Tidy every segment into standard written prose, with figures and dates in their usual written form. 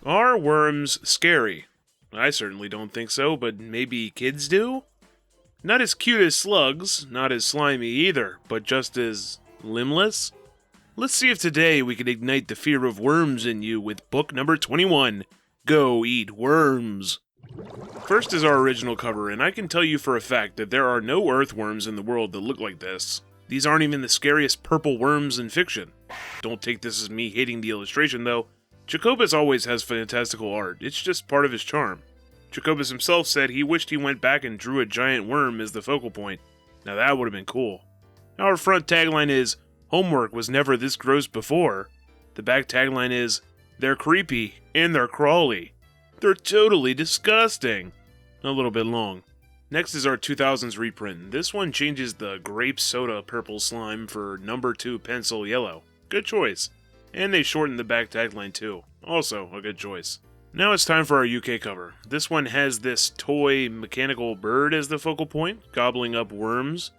Are worms scary? I certainly don't think so, but maybe kids do? Not as cute as slugs, not as slimy either, but just as limbless? Let's see if today we can ignite the fear of worms in you with book number 21, Go Eat Worms. First is our original cover, and I can tell you for a fact that there are no earthworms in the world that look like this. These aren't even the scariest purple worms in fiction. Don't take this as me hating the illustration though. Jacobus always has fantastical art, it's just part of his charm. Jacobus himself said he wished he went back and drew a giant worm as the focal point. Now that would have been cool. Our front tagline is, homework was never this gross before. The back tagline is, they're creepy and they're crawly. They're totally disgusting. A little bit long. Next is our 2000s reprint. This one changes the grape soda purple slime for number 2 pencil yellow. Good choice. And they shortened the back tagline too. Also a good choice. Now it's time for our UK cover. This one has this toy mechanical bird as the focal point, gobbling up worms.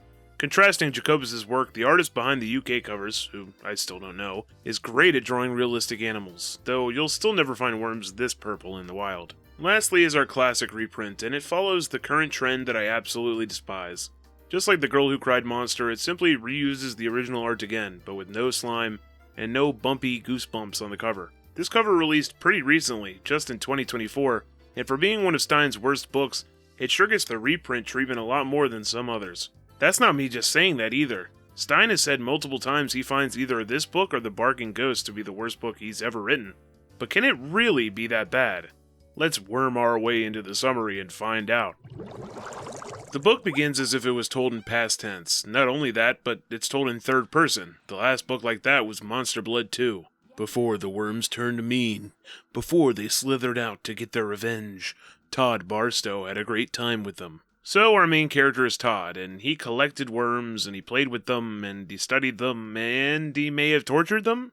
Contrasting Jacobus' work, the artist behind the UK covers, who I still don't know, is great at drawing realistic animals, though you'll still never find worms this purple in the wild. Lastly is our classic reprint, and it follows the current trend that I absolutely despise. Just like The Girl Who Cried Monster, it simply reuses the original art again, but with no slime and no bumpy goosebumps on the cover. This cover released pretty recently, just in 2024, and for being one of Stein's worst books, it sure gets the reprint treatment a lot more than some others. That's not me just saying that either. Stein has said multiple times he finds either this book or The Barking Ghost to be the worst book he's ever written. But can it really be that bad? Let's worm our way into the summary and find out. The book begins as if it was told in past tense. Not only that, but it's told in third person. The last book like that was Monster Blood 2. Before the worms turned mean, before they slithered out to get their revenge, Todd Barstow had a great time with them. So our main character is Todd, and he collected worms, and he played with them, and he studied them, and he may have tortured them?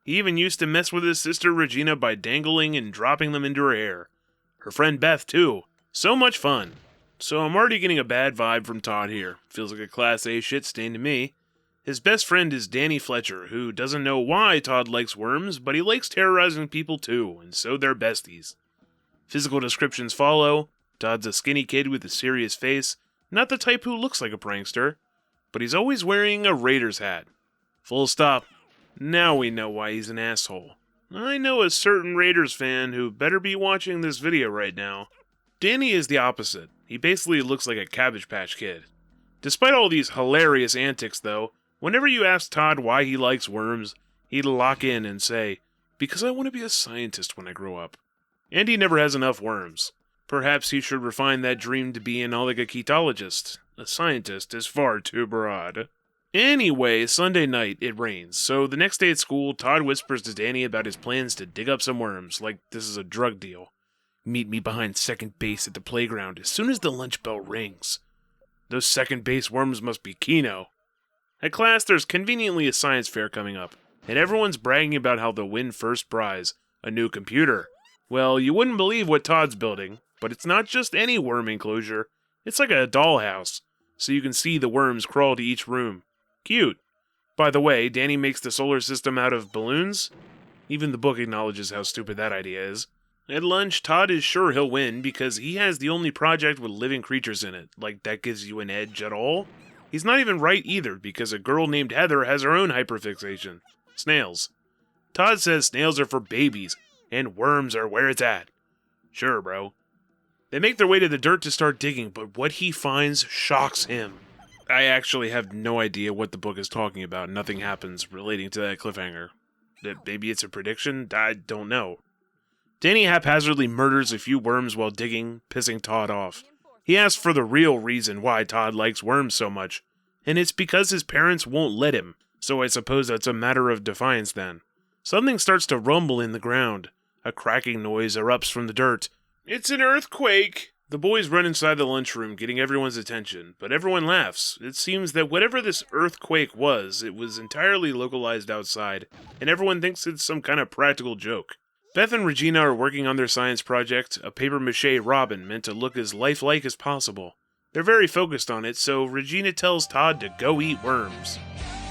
He even used to mess with his sister Regina by dangling and dropping them into her hair. Her friend Beth, too. So much fun. So I'm already getting a bad vibe from Todd here. Feels like a Class A shit stain to me. His best friend is Danny Fletcher, who doesn't know why Todd likes worms, but he likes terrorizing people too, and so they're besties. Physical descriptions follow. Todd's a skinny kid with a serious face, not the type who looks like a prankster, but he's always wearing a Raiders hat. Full stop. Now we know why he's an asshole. I know a certain Raiders fan who better be watching this video right now. Danny is the opposite. He basically looks like a Cabbage Patch Kid. Despite all these hilarious antics though, whenever you ask Todd why he likes worms, he'd lock in and say, because I want to be a scientist when I grow up. And he never has enough worms. Perhaps he should refine that dream to be an oligochetologist. A scientist is far too broad. Anyway, Sunday night, it rains, so the next day at school, Todd whispers to Danny about his plans to dig up some worms, like this is a drug deal. Meet me behind second base at the playground as soon as the lunch bell rings. Those second base worms must be Keno. At class, there's conveniently a science fair coming up, and everyone's bragging about how they'll win first prize, a new computer. Well, you wouldn't believe what Todd's building. But it's not just any worm enclosure. It's like a dollhouse, so you can see the worms crawl to each room. Cute. By the way, Danny makes the solar system out of balloons. Even the book acknowledges how stupid that idea is. At lunch, Todd is sure he'll win because he has the only project with living creatures in it. Like that gives you an edge at all? He's not even right either because a girl named Heather has her own hyperfixation. Snails. Todd says snails are for babies, and worms are where it's at. Sure, bro. They make their way to the dirt to start digging, but what he finds shocks him. I actually have no idea what the book is talking about. Nothing happens relating to that cliffhanger. Maybe it's a prediction? I don't know. Danny haphazardly murders a few worms while digging, pissing Todd off. He asks for the real reason why Todd likes worms so much, and it's because his parents won't let him, so I suppose that's a matter of defiance then. Something starts to rumble in the ground. A cracking noise erupts from the dirt. It's an earthquake! The boys run inside the lunchroom, getting everyone's attention, but everyone laughs. It seems that whatever this earthquake was, it was entirely localized outside, and everyone thinks it's some kind of practical joke. Beth and Regina are working on their science project, a papier-mâché robin meant to look as lifelike as possible. They're very focused on it, so Regina tells Todd to go eat worms.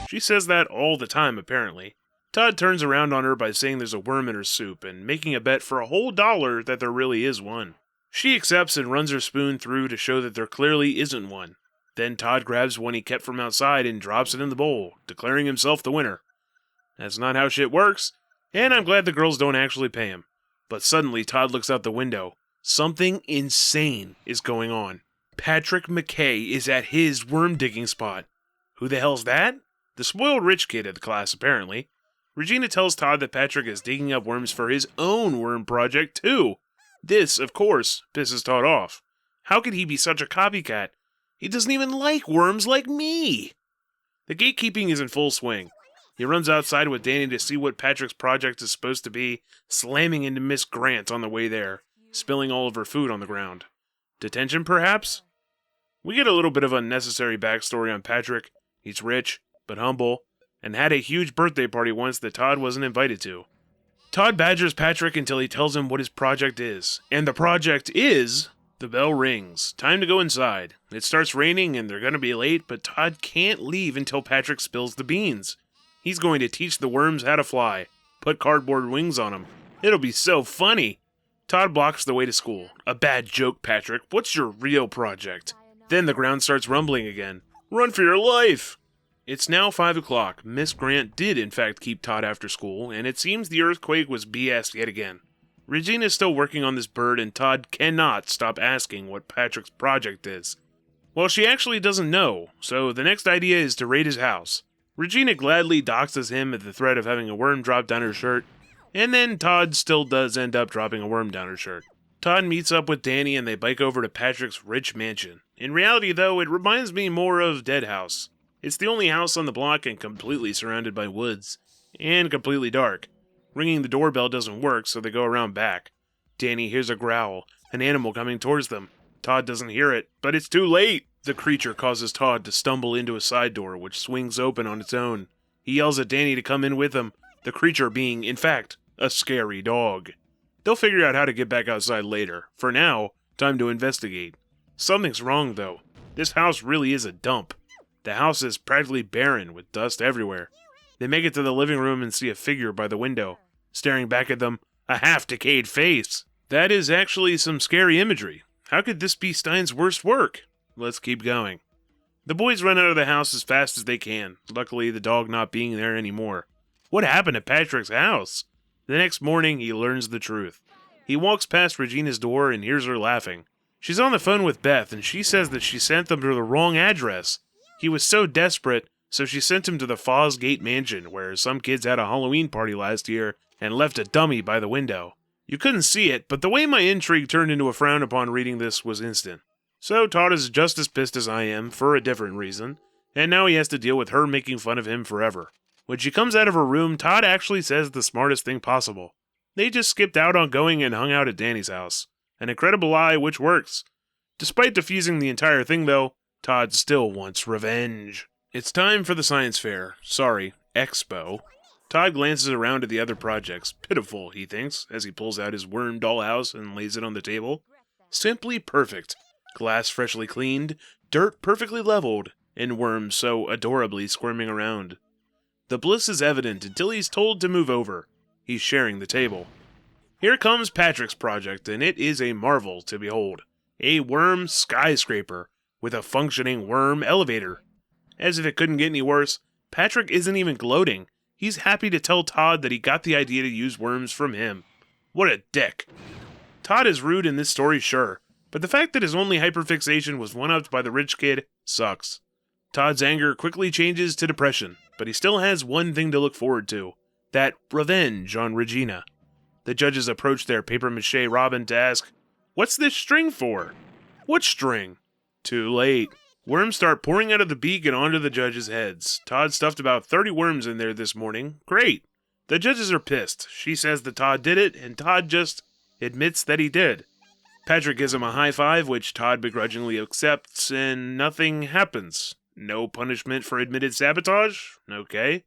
She says that all the time, apparently. Todd turns around on her by saying there's a worm in her soup and making a bet for a whole $1 that there really is one. She accepts and runs her spoon through to show that there clearly isn't one. Then Todd grabs one he kept from outside and drops it in the bowl, declaring himself the winner. That's not how shit works, and I'm glad the girls don't actually pay him. But suddenly Todd looks out the window. Something insane is going on. Patrick McKay is at his worm digging spot. Who the hell's that? The spoiled rich kid of the class, apparently. Regina tells Todd that Patrick is digging up worms for his own worm project, too. This, of course, pisses Todd off. How could he be such a copycat? He doesn't even like worms like me! The gatekeeping is in full swing. He runs outside with Danny to see what Patrick's project is supposed to be, slamming into Miss Grant on the way there, spilling all of her food on the ground. Detention, perhaps? We get a little bit of unnecessary backstory on Patrick. He's rich, but humble, and had a huge birthday party once that Todd wasn't invited to. Todd badgers Patrick until he tells him what his project is. And the project is... The bell rings. Time to go inside. It starts raining and they're gonna be late, but Todd can't leave until Patrick spills the beans. He's going to teach the worms how to fly. Put cardboard wings on them. It'll be so funny. Todd blocks the way to school. A bad joke, Patrick. What's your real project? Then the ground starts rumbling again. Run for your life! It's now 5 o'clock. Miss Grant did in fact keep Todd after school, and it seems the earthquake was BS yet again. Regina's still working on this bird, and Todd cannot stop asking what Patrick's project is. Well, she actually doesn't know, so the next idea is to raid his house. Regina gladly doxes him at the threat of having a worm drop down her shirt, and then Todd still does end up dropping a worm down her shirt. Todd meets up with Danny and they bike over to Patrick's rich mansion. In reality, though, it reminds me more of Dead House. It's the only house on the block and completely surrounded by woods. And completely dark. Ringing the doorbell doesn't work, so they go around back. Danny hears a growl, an animal coming towards them. Todd doesn't hear it, but it's too late! The creature causes Todd to stumble into a side door, which swings open on its own. He yells at Danny to come in with him, the creature being, in fact, a scary dog. They'll figure out how to get back outside later. For now, time to investigate. Something's wrong, though. This house really is a dump. The house is practically barren, with dust everywhere. They make it to the living room and see a figure by the window. Staring back at them, a half-decayed face. That is actually some scary imagery. How could this be Stein's worst work? Let's keep going. The boys run out of the house as fast as they can, luckily the dog not being there anymore. What happened to Patrick's house? The next morning, he learns the truth. He walks past Regina's door and hears her laughing. She's on the phone with Beth, and she says that she sent them to the wrong address. He was so desperate, so she sent him to the Fosgate Mansion, where some kids had a Halloween party last year and left a dummy by the window. You couldn't see it, but the way my intrigue turned into a frown upon reading this was instant. So Todd is just as pissed as I am, for a different reason, and now he has to deal with her making fun of him forever. When she comes out of her room, Todd actually says the smartest thing possible. They just skipped out on going and hung out at Danny's house. An incredible lie which works. Despite defusing the entire thing, though, Todd still wants revenge. It's time for the science fair. Sorry, expo. Todd glances around at the other projects. Pitiful, he thinks, as he pulls out his worm dollhouse and lays it on the table. Simply perfect. Glass freshly cleaned, dirt perfectly leveled, and worms so adorably squirming around. The bliss is evident until he's told to move over. He's sharing the table. Here comes Patrick's project, and it is a marvel to behold. A worm skyscraper, with a functioning worm elevator. As if it couldn't get any worse, Patrick isn't even gloating. He's happy to tell Todd that he got the idea to use worms from him. What a dick. Todd is rude in this story, sure, but the fact that his only hyperfixation was one-upped by the rich kid sucks. Todd's anger quickly changes to depression, but he still has one thing to look forward to. That revenge on Regina. The judges approach their papier-mâché Robin to ask, "What's this string for?" "What string?" Too late. Worms start pouring out of the beak and onto the judges' heads. Todd stuffed about 30 worms in there this morning. Great. The judges are pissed. She says that Todd did it, and Todd just admits that he did. Patrick gives him a high five, which Todd begrudgingly accepts, and nothing happens. No punishment for admitted sabotage? Okay.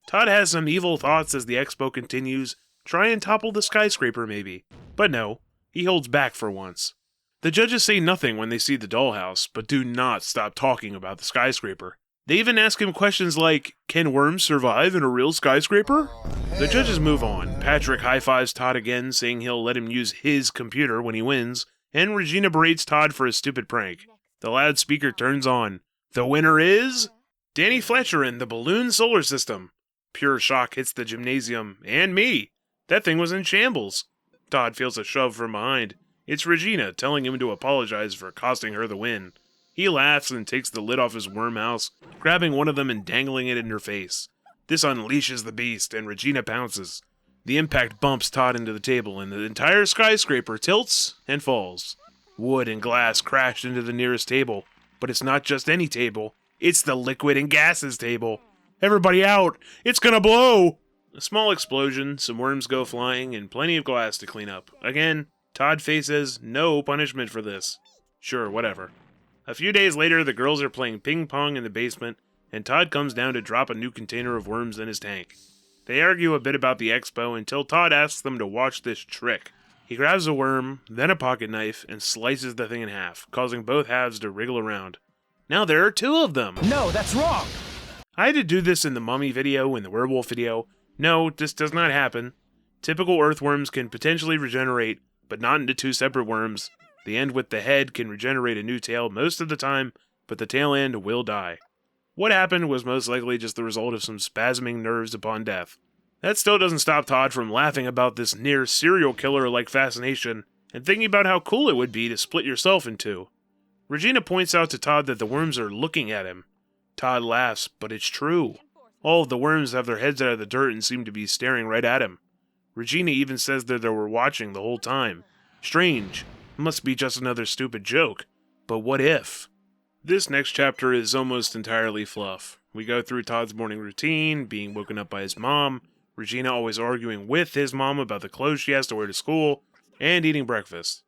Todd has some evil thoughts as the expo continues. Try and topple the skyscraper, maybe. But no, he holds back for once. The judges say nothing when they see the dollhouse, but do not stop talking about the skyscraper. They even ask him questions like, can worms survive in a real skyscraper? The judges move on. Patrick high-fives Todd again, saying he'll let him use his computer when he wins, and Regina berates Todd for his stupid prank. The loudspeaker turns on. The winner is... Danny Fletcher in the Balloon Solar System. Pure shock hits the gymnasium, and me. That thing was in shambles. Todd feels a shove from behind. It's Regina telling him to apologize for costing her the win. He laughs and takes the lid off his worm house, grabbing one of them and dangling it in her face. This unleashes the beast, and Regina pounces. The impact bumps Todd into the table, and the entire skyscraper tilts and falls. Wood and glass crash into the nearest table, but it's not just any table. It's the liquid and gases table. Everybody out! It's gonna blow! A small explosion, some worms go flying, and plenty of glass to clean up. Again, Todd faces no punishment for this. Sure, whatever. A few days later, the girls are playing ping pong in the basement, and Todd comes down to drop a new container of worms in his tank. They argue a bit about the expo until Todd asks them to watch this trick. He grabs a worm, then a pocket knife, and slices the thing in half, causing both halves to wriggle around. Now there are two of them! No, that's wrong! I had to do this in the mummy video, in the werewolf video. No, this does not happen. Typical earthworms can potentially regenerate, but not into two separate worms. The end with the head can regenerate a new tail most of the time, but the tail end will die. What happened was most likely just the result of some spasming nerves upon death. That still doesn't stop Todd from laughing about this near serial killer-like fascination, and thinking about how cool it would be to split yourself in two. Regina points out to Todd that the worms are looking at him. Todd laughs, but it's true. All of the worms have their heads out of the dirt and seem to be staring right at him. Regina even says that they were watching the whole time. Strange. It must be just another stupid joke. But what if? This next chapter is almost entirely fluff. We go through Todd's morning routine, being woken up by his mom, Regina always arguing with his mom about the clothes she has to wear to school, and eating breakfast.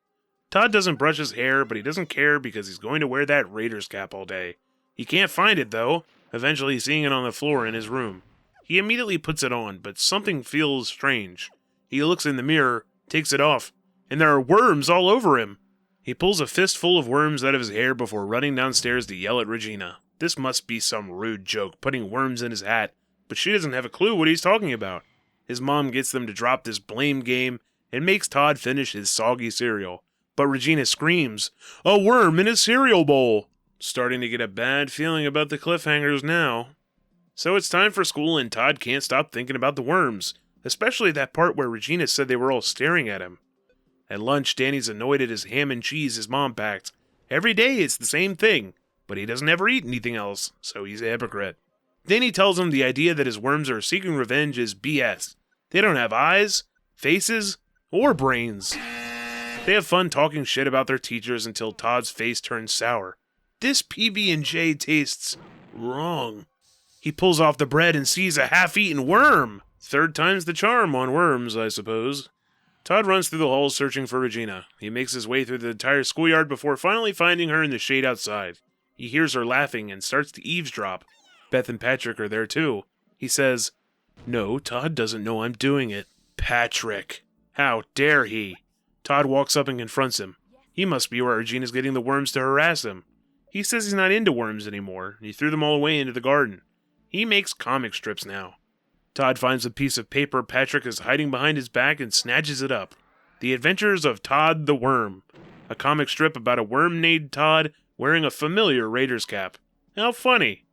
Todd doesn't brush his hair, but he doesn't care because he's going to wear that Raiders cap all day. He can't find it, though, eventually seeing it on the floor in his room. He immediately puts it on, but something feels strange. He looks in the mirror, takes it off, and there are worms all over him. He pulls a fistful of worms out of his hair before running downstairs to yell at Regina. This must be some rude joke, putting worms in his hat, but she doesn't have a clue what he's talking about. His mom gets them to drop this blame game and makes Todd finish his soggy cereal. But Regina screams, "A worm in his cereal bowl!" Starting to get a bad feeling about the cliffhangers now. So it's time for school and Todd can't stop thinking about the worms, especially that part where Regina said they were all staring at him. At lunch, Danny's annoyed at his ham and cheese his mom packed. Every day it's the same thing, but he doesn't ever eat anything else, so he's a hypocrite. Danny tells him the idea that his worms are seeking revenge is BS. They don't have eyes, faces, or brains. They have fun talking shit about their teachers until Todd's face turns sour. This PB&J tastes wrong. He pulls off the bread and sees a half-eaten worm. Third time's the charm on worms, I suppose. Todd runs through the halls searching for Regina. He makes his way through the entire schoolyard before finally finding her in the shade outside. He hears her laughing and starts to eavesdrop. Beth and Patrick are there too. He says, "No, Todd doesn't know I'm doing it." Patrick. How dare he? Todd walks up and confronts him. He must be where Regina's getting the worms to harass him. He says he's not into worms anymore. He threw them all away into the garden. He makes comic strips now. Todd finds a piece of paper Patrick is hiding behind his back and snatches it up. The Adventures of Todd the Worm. A comic strip about a worm named Todd wearing a familiar Raiders cap. How funny.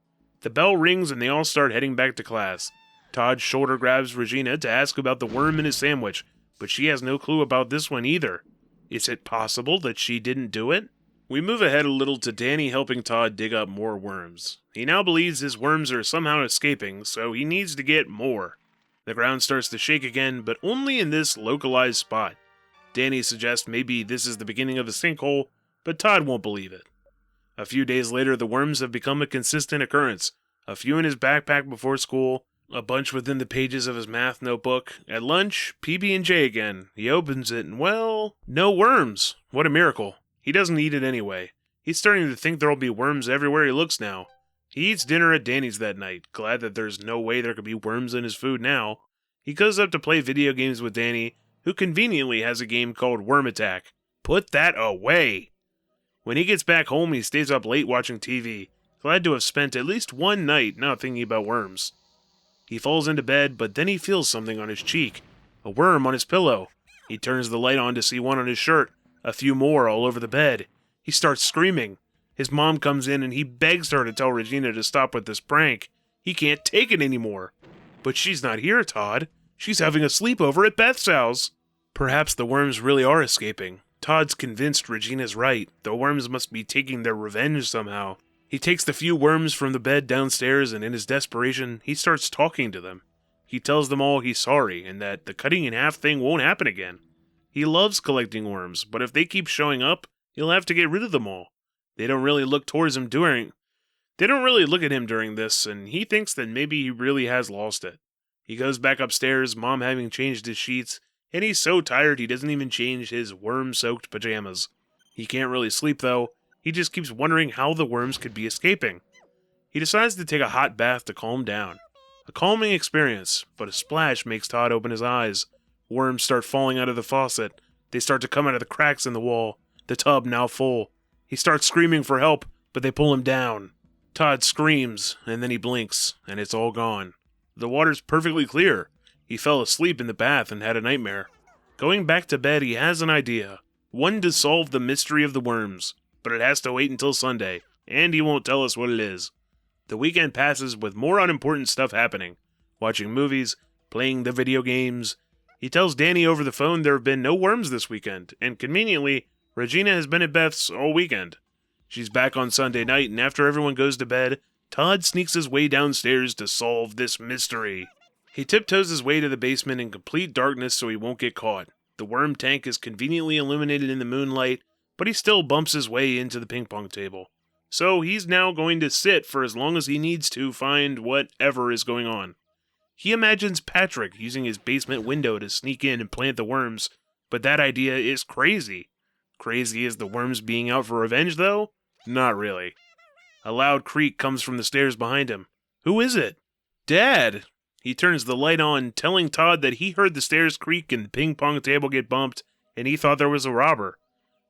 The bell rings and they all start heading back to class. Todd shoulder grabs Regina to ask about the worm in his sandwich, but she has no clue about this one either. Is it possible that she didn't do it? We move ahead a little to Danny helping Todd dig up more worms. He now believes his worms are somehow escaping, so he needs to get more. The ground starts to shake again, but only in this localized spot. Danny suggests maybe this is the beginning of a sinkhole, but Todd won't believe it. A few days later, the worms have become a consistent occurrence. A few in his backpack before school, a bunch within the pages of his math notebook. At lunch, PB&J again. He opens it and, well, no worms. What a miracle. He doesn't eat it anyway. He's starting to think there'll be worms everywhere he looks now. He eats dinner at Danny's that night, glad that there's no way there could be worms in his food now. He goes up to play video games with Danny, who conveniently has a game called Worm Attack. Put that away! When he gets back home, he stays up late watching TV. glad to have spent at least one night not thinking about worms. He falls into bed, but then he feels something on his cheek. A worm on his pillow. He turns the light on to see one on his shirt, a few more all over the bed. He starts screaming. His mom comes in and he begs her to tell Regina to stop with this prank. He can't take it anymore. But she's not here, Todd. She's having a sleepover at Beth's house. Perhaps the worms really are escaping. Todd's convinced Regina's right. The worms must be taking their revenge somehow. He takes the few worms from the bed downstairs, and in his desperation, he starts talking to them. He tells them all he's sorry, and that the cutting in half thing won't happen again. He loves collecting worms, but if they keep showing up, he'll have to get rid of them all. They don't really look at him during this, and he thinks that maybe he really has lost it. He goes back upstairs, Mom having changed his sheets, and he's so tired he doesn't even change his worm-soaked pajamas. He can't really sleep, though. He just keeps wondering how the worms could be escaping. He decides to take a hot bath to calm down. A calming experience, but a splash makes Todd open his eyes. Worms start falling out of the faucet. They start to come out of the cracks in the wall. The tub now full. He starts screaming for help, but they pull him down. Todd screams, and then he blinks, and it's all gone. The water's perfectly clear. He fell asleep in the bath and had a nightmare. Going back to bed, he has an idea. One to solve the mystery of the worms, but it has to wait until Sunday, and he won't tell us what it is. The weekend passes with more unimportant stuff happening. Watching movies, playing the video games. He tells Danny over the phone there have been no worms this weekend, and conveniently, Regina has been at Beth's all weekend. She's back on Sunday night, and after everyone goes to bed, Todd sneaks his way downstairs to solve this mystery. He tiptoes his way to the basement in complete darkness so he won't get caught. The worm tank is conveniently illuminated in the moonlight, but he still bumps his way into the ping pong table. So he's now going to sit for as long as he needs to find whatever is going on. He imagines Patrick using his basement window to sneak in and plant the worms, but that idea is crazy. Crazy as the worms being out for revenge, though? Not really. A loud creak comes from the stairs behind him. Who is it? Dad! He turns the light on, telling Todd that he heard the stairs creak and the ping pong table get bumped, and he thought there was a robber.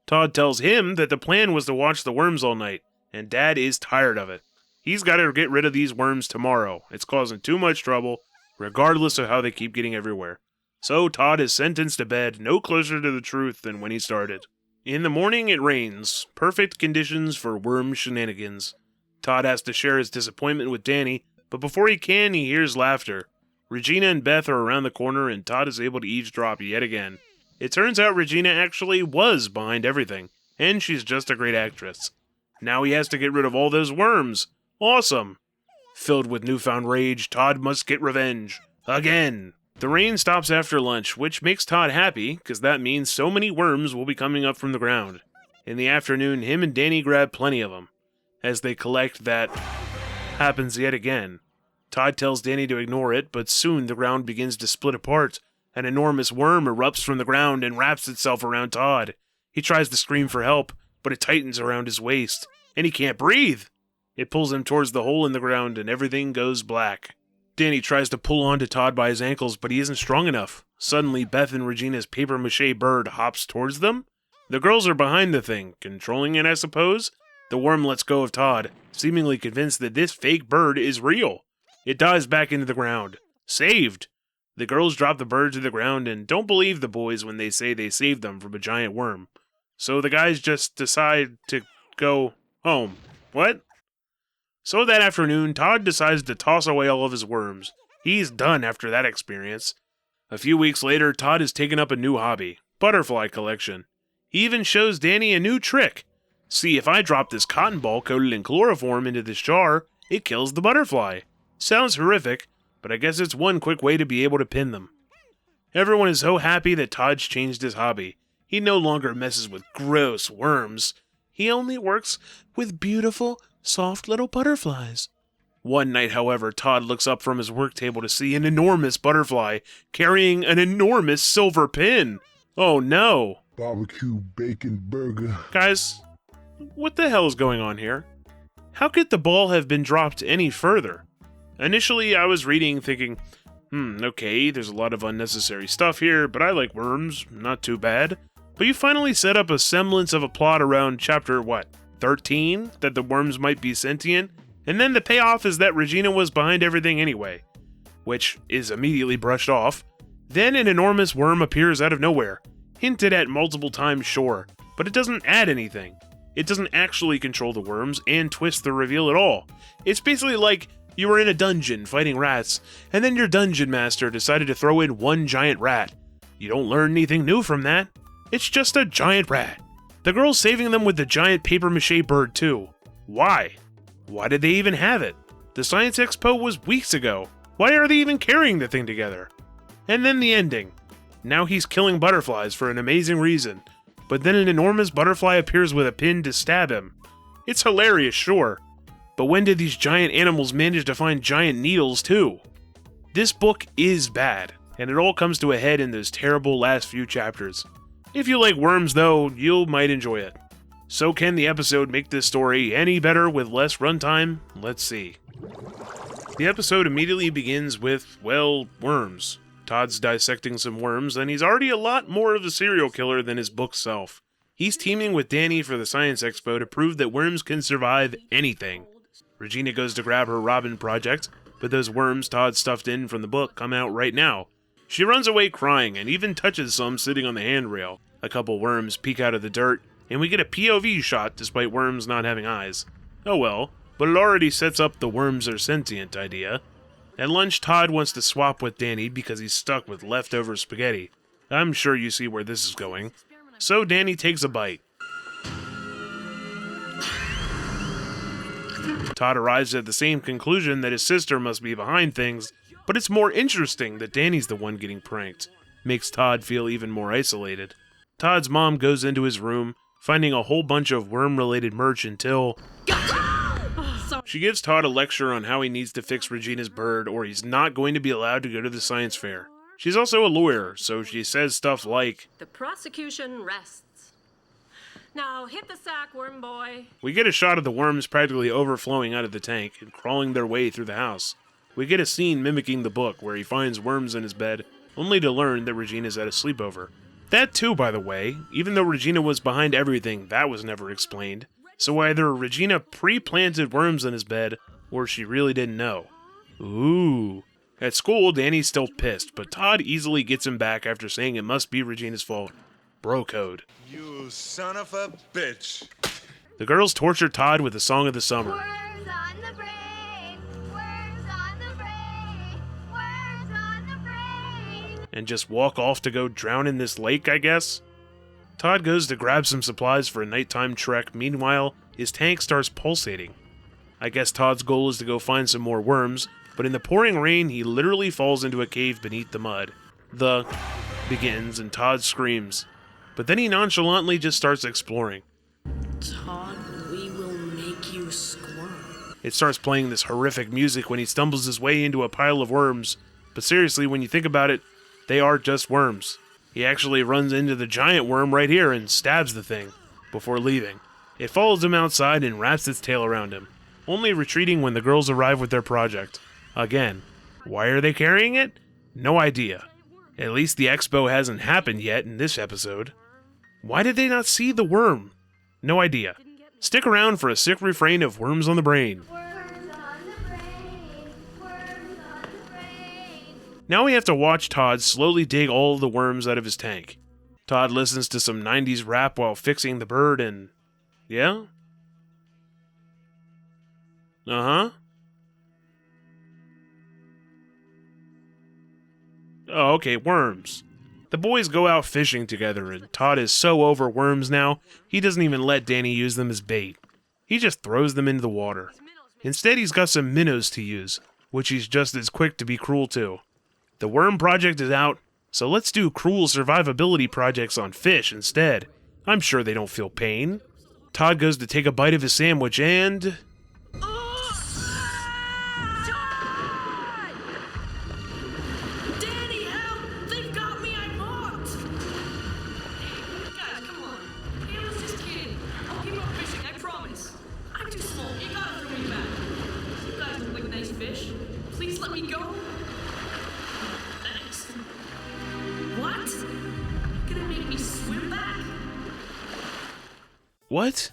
Todd tells him that the plan was to watch the worms all night, and Dad is tired of it. He's got to get rid of these worms tomorrow. It's causing too much trouble, regardless of how they keep getting everywhere. So Todd is sentenced to bed, no closer to the truth than when he started. In the morning it rains. Perfect conditions for worm shenanigans. Todd has to share his disappointment with Danny, but before he can, he hears laughter. Regina and Beth are around the corner, and Todd is able to eavesdrop yet again. It turns out Regina actually was behind everything, and she's just a great actress. Now he has to get rid of all those worms. Awesome! Filled with newfound rage, Todd must get revenge. Again! The rain stops after lunch, which makes Todd happy, because that means so many worms will be coming up from the ground. In the afternoon, him and Danny grab plenty of them. As they collect, that happens yet again. Todd tells Danny to ignore it, but soon the ground begins to split apart. An enormous worm erupts from the ground and wraps itself around Todd. He tries to scream for help, but it tightens around his waist, and he can't breathe. It pulls him towards the hole in the ground, and everything goes black. Danny tries to pull on to Todd by his ankles, but he isn't strong enough. Suddenly, Beth and Regina's papier-mâché bird hops towards them. The girls are behind the thing, controlling it, I suppose. The worm lets go of Todd, seemingly convinced that this fake bird is real. It dives back into the ground. Saved! The girls drop the bird to the ground and don't believe the boys when they say they saved them from a giant worm. So the guys just decide to go home. What? So that afternoon, Todd decides to toss away all of his worms. He's done after that experience. A few weeks later, Todd has taken up a new hobby, butterfly collection. He even shows Danny a new trick. See, if I drop this cotton ball coated in chloroform into this jar, it kills the butterfly. Sounds horrific, but I guess it's one quick way to be able to pin them. Everyone is so happy that Todd's changed his hobby. He no longer messes with gross worms. He only works with beautiful, soft little butterflies. One night, however, Todd looks up from his work table to see an enormous butterfly carrying an enormous silver pin. Oh no! Barbecue bacon burger. Guys, what the hell is going on here? How could the ball have been dropped any further? Initially, I was reading thinking, okay, there's a lot of unnecessary stuff here, but I like worms, not too bad. But you finally set up a semblance of a plot around chapter, 13 that the worms might be sentient, and then the payoff is that Regina was behind everything anyway, which is immediately brushed off. Then an enormous worm appears out of nowhere, hinted at multiple times, sure, but it doesn't add anything. It doesn't actually control the worms and twist the reveal at all. It's basically like you were in a dungeon fighting rats, and then your dungeon master decided to throw in one giant rat. You don't learn anything new from that. It's just a giant rat. The girl's saving them with the giant papier-mâché bird too. Why? Why did they even have it? The Science Expo was weeks ago. Why are they even carrying the thing together? And then the ending. Now he's killing butterflies for an amazing reason, but then an enormous butterfly appears with a pin to stab him. It's hilarious, sure, but when did these giant animals manage to find giant needles too? This book is bad, and it all comes to a head in those terrible last few chapters. If you like worms though, you might enjoy it. So can the episode make this story any better with less runtime? Let's see. The episode immediately begins with, well, worms. Todd's dissecting some worms, and he's already a lot more of a serial killer than his book self. He's teaming with Danny for the Science Expo to prove that worms can survive anything. Regina goes to grab her Robin project, but those worms Todd stuffed in from the book come out right now. She runs away crying and even touches some sitting on the handrail. A couple worms peek out of the dirt, and we get a POV shot despite worms not having eyes. Oh well, but it already sets up the worms are sentient idea. At lunch, Todd wants to swap with Danny because he's stuck with leftover spaghetti. I'm sure you see where this is going. So Danny takes a bite. Todd arrives at the same conclusion that his sister must be behind things, but it's more interesting that Danny's the one getting pranked. Makes Todd feel even more isolated. Todd's mom goes into his room, finding a whole bunch of worm-related merch until... She gives Todd a lecture on how he needs to fix Regina's bird or he's not going to be allowed to go to the science fair. She's also a lawyer, so she says stuff like, "The prosecution rests. Now hit the sack, worm boy." We get a shot of the worms practically overflowing out of the tank and crawling their way through the house. We get a scene mimicking the book where he finds worms in his bed, only to learn that Regina's at a sleepover. That too, by the way, even though Regina was behind everything, that was never explained. So either Regina pre-planted worms in his bed, or she really didn't know. Ooh. At school, Danny's still pissed, but Todd easily gets him back after saying it must be Regina's fault. Bro code. You son of a bitch. The girls torture Todd with the song of the summer. Worms on the brain, worms on the brain, worms on the brain. And just walk off to go drown in this lake, I guess? Todd goes to grab some supplies for a nighttime trek. Meanwhile, his tank starts pulsating. I guess Todd's goal is to go find some more worms, but in the pouring rain, he literally falls into a cave beneath the mud. The begins, and Todd screams. But then he nonchalantly just starts exploring. Todd, we will make you squirm. It starts playing this horrific music when he stumbles his way into a pile of worms. But seriously, when you think about it, they are just worms. He actually runs into the giant worm right here and stabs the thing before leaving. It follows him outside and wraps its tail around him, only retreating when the girls arrive with their project. Again, why are they carrying it? No idea. At least the expo hasn't happened yet in this episode. Why did they not see the worm? No idea. Stick around for a sick refrain of Worms on the Brain. Worms on the brain, worms on the brain. Now we have to watch Todd slowly dig all of the worms out of his tank. Todd listens to some 90s rap while fixing the bird and... yeah? Uh-huh. Oh, okay, worms. The boys go out fishing together, and Todd is so over worms now, he doesn't even let Danny use them as bait. He just throws them into the water. Instead, he's got some minnows to use, which he's just as quick to be cruel to. The worm project is out, so let's do cruel survivability projects on fish instead. I'm sure they don't feel pain. Todd goes to take a bite of his sandwich and... Danny, help! They've got me, I'm marked! Guys, come on. It was just kidding. I'll keep on fishing, I promise. I'm too small, you gotta throw me back. You guys look like nice fish. Please let me go. Thanks. What? You're gonna make me swim back? What?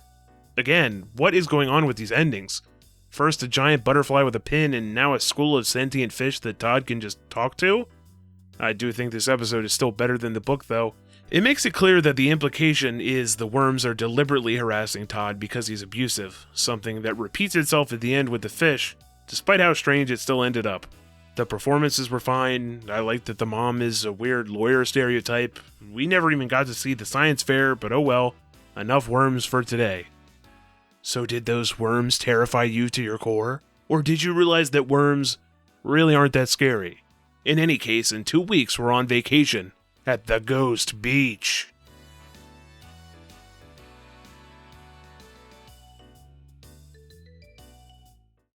Again, what is going on with these endings? First a giant butterfly with a pin, and now a school of sentient fish that Todd can just talk to? I do think this episode is still better than the book, though. It makes it clear that the implication is the worms are deliberately harassing Todd because he's abusive, something that repeats itself at the end with the fish, despite how strange it still ended up. The performances were fine. I like that the mom is a weird lawyer stereotype. We never even got to see the science fair, but oh well, enough worms for today. So did those worms terrify you to your core? Or did you realize that worms really aren't that scary? In any case, in 2 weeks we're on vacation at the Ghost Beach.